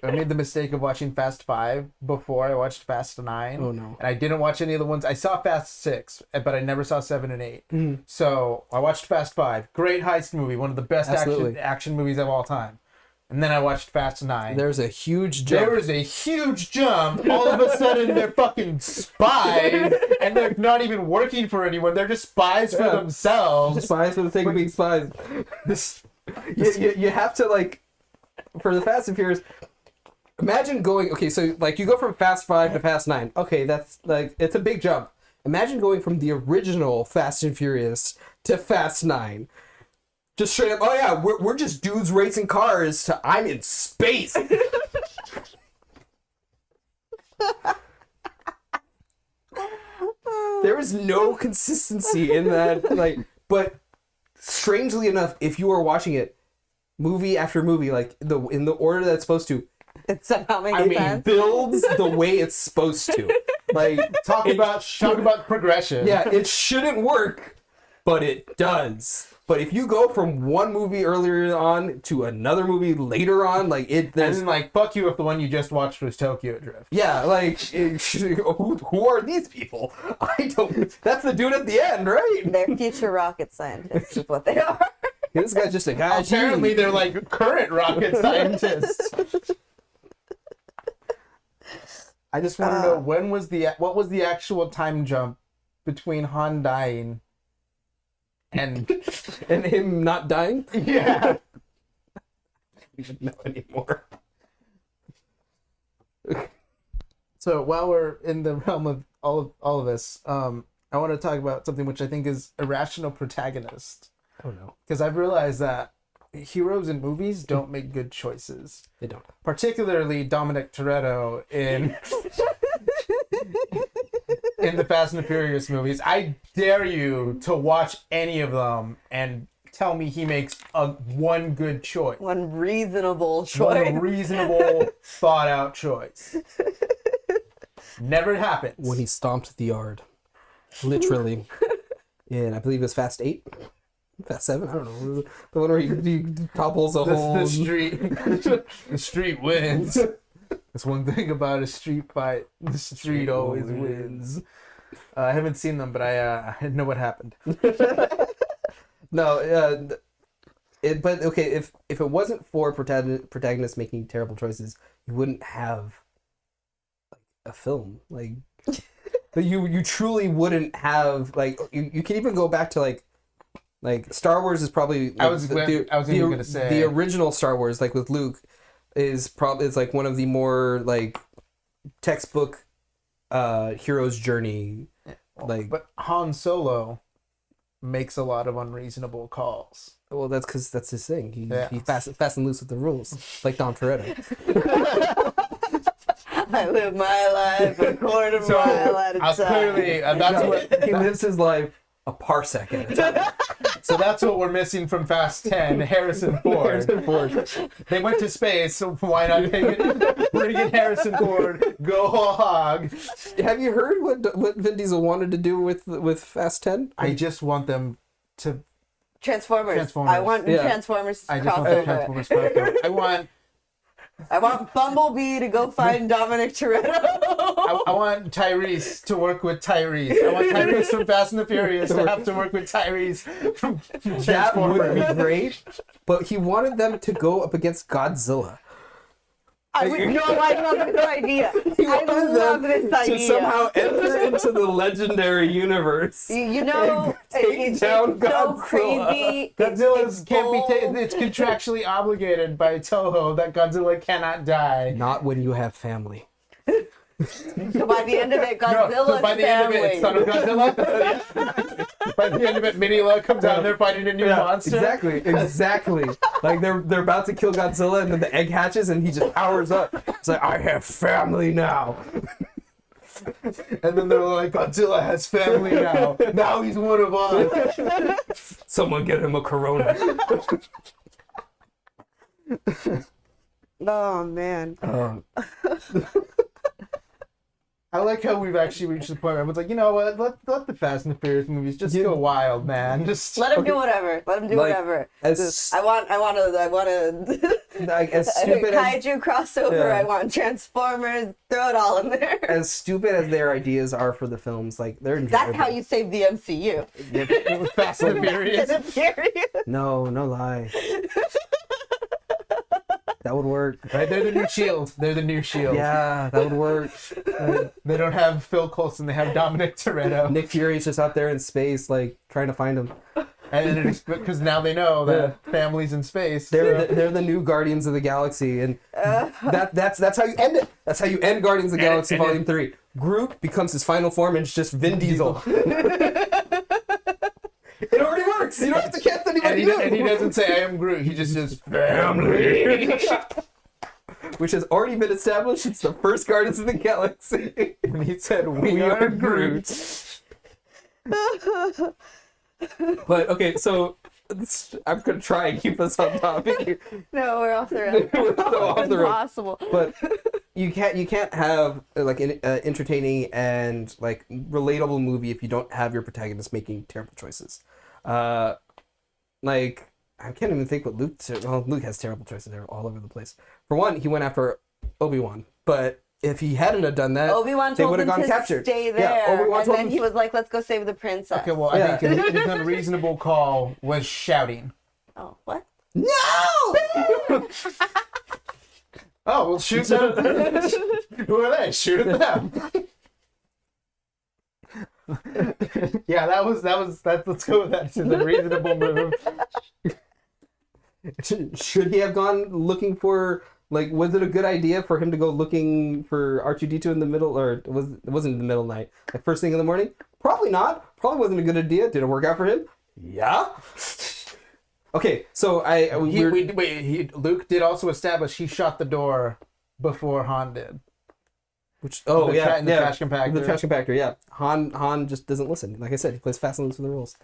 I made the mistake of watching Fast 5 before I watched Fast 9. Oh, no. And I didn't watch any of the ones. I saw Fast 6, but I never saw 7 and 8. So I watched Fast 5. Great heist movie. One of the best action movies of all time. And then I watched Fast 9. There's a huge jump. There is a huge jump. All of a sudden, they're fucking spies, and they're not even working for anyone. They're just spies for themselves. Spies for the sake of being spies. You have to, like, for the Fast and Furious, imagine going, okay, so, like, you go from Fast 5 to Fast 9. Okay, that's, like, it's a big jump. Imagine going from the original Fast and Furious to Fast 9. Just straight up, oh yeah, we're just dudes racing cars to I'm in space. There is no consistency in that, like, but strangely enough, if you are watching it movie after movie, like in the order that it's supposed to, it somehow makes sense. Builds the way it's supposed to. Like talk about progression. Yeah, it shouldn't work, but it does. But if you go from one movie earlier on to another movie later on, like it, and then like fuck you if the one you just watched was Tokyo Drift. Yeah, like who are these people? I don't. That's the dude at the end, right? They're future rocket scientists, is what they are. This guy's just a guy. Apparently, they're like current rocket scientists. I just want to know what was the actual time jump between Han dying and him not dying? Yeah. I don't even know anymore. So while we're in the realm of all of this, I want to talk about something which I think is irrational protagonist. Oh no. Because I've realized that heroes in movies don't make good choices. They don't. Particularly Dominic Toretto in the Fast and the Furious movies. I dare you to watch any of them and tell me he makes one good choice. One reasonable choice. One reasonable, thought out choice. Never happens. When he stomped the yard. Literally. And I believe it was Fast 8. Fast 7? I don't know. The one where he topples a whole... The street wins. That's one thing about a street fight. The street always wins. I haven't seen them, but I know what happened. No, but okay, if it wasn't for protagonists making terrible choices, you wouldn't have like a film. Like you truly wouldn't have like you can even go back to like Star Wars is probably like, I was going to say the original Star Wars, like with Luke, is like one of the more like textbook hero's journey. Like, but Han Solo makes a lot of unreasonable calls. Well, that's because that's his thing. He's fast and loose with the rules, like Dom Toretto. I live my life a quarter mile at a time. Clearly, that's what he lives his life a parsec at a time. So that's what we're missing from Fast 10, Harrison Ford. They went to space, so why not bring in Harrison Ford, go hog. Have you heard what Vin Diesel wanted to do with Fast 10? I just want them to... Transformers. I want Transformers to cross over. I want Bumblebee to go find Dominic Toretto. I want Tyrese to work with Tyrese. I want Tyrese from Fast and the Furious to have to work with Tyrese from Transformers. That would be great. But he wanted them to go up against Godzilla. I love this idea. I love this idea. To somehow enter into the legendary universe. You know, take down Godzilla. So crazy. Godzilla can't be taken. It's contractually obligated by Toho that Godzilla cannot die. Not when you have family. So by the end of it, Godzilla's by the end of it, it's Son of Godzilla. By the end of it, Minilla comes out and they're fighting a new monster. Exactly. Like they're about to kill Godzilla and then the egg hatches and he just powers up. It's like, I have family now. And then they're like, Godzilla has family now. Now he's one of us. Someone get him a Corona. Oh, man. I like how we've actually reached the point where everyone's like, you know what? Let the Fast and the Furious movies just go wild, man. Just let him do whatever. Let him do whatever. I want to. Like as stupid kaiju crossover. Yeah. I want Transformers. Throw it all in there. As stupid as their ideas are for the films, like they're enjoyable. That's how you save the MCU. With Fast and the Furious. No lie. That would work. Right? They're the new Shield. Yeah, that would work. They don't have Phil Coulson. They have Dominic Toretto. Nick Fury's just out there in space, like, trying to find him. And because now they know that families in space. They're the new Guardians of the Galaxy. And that's how you end it. That's how you end Guardians of the Galaxy Volume 3. Groot becomes his final form and it's just Vin Diesel. It already works. You don't have to cast anybody new. And he doesn't say, I am Groot. He just says, family. Which has already been established. It's the first Guardians of the Galaxy. And he said, we are Groot. But, okay, so I'm going to try and keep us on topic. No, we're off the road. We're so off the road. Impossible. But you can't have like an entertaining and like relatable movie if you don't have your protagonist making terrible choices. Like I can't even think what Luke has terrible choices. They're all over the place. For one, he went after Obi-Wan, but if he hadn't have done that, Obi-Wan they told would have him gone to captured. stay there, and then he was like, "Let's go save the princess." Okay, well, I think his unreasonable call was shouting. Oh, what? No! Oh, well, shoot them. Who are they? Shoot at them. Yeah, let's go with that. It's a reasonable move. Should he have gone looking for, like, was it a good idea for him to go looking for R2-D2 in the middle, or it wasn't in the middle of the night, like first thing in the morning? Probably not. Probably wasn't a good idea. Did it work out for him? Yeah. Okay, so Luke did also establish he shot the door before Han did. Which the trash compactor. The trash compactor, yeah. Han just doesn't listen. Like I said, he plays fast and loose with the rules.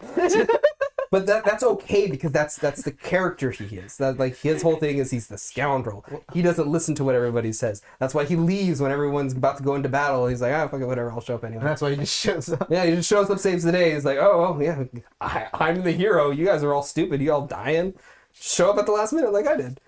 But that's okay because that's the character he is. That like his whole thing is he's the scoundrel. He doesn't listen to what everybody says. That's why he leaves when everyone's about to go into battle. He's like, fuck it, whatever, I'll show up anyway. And that's why he just shows up. Yeah, he just shows up, saves the day. He's like, oh well, yeah, I'm the hero. You guys are all stupid. You all dying. Show up at the last minute like I did.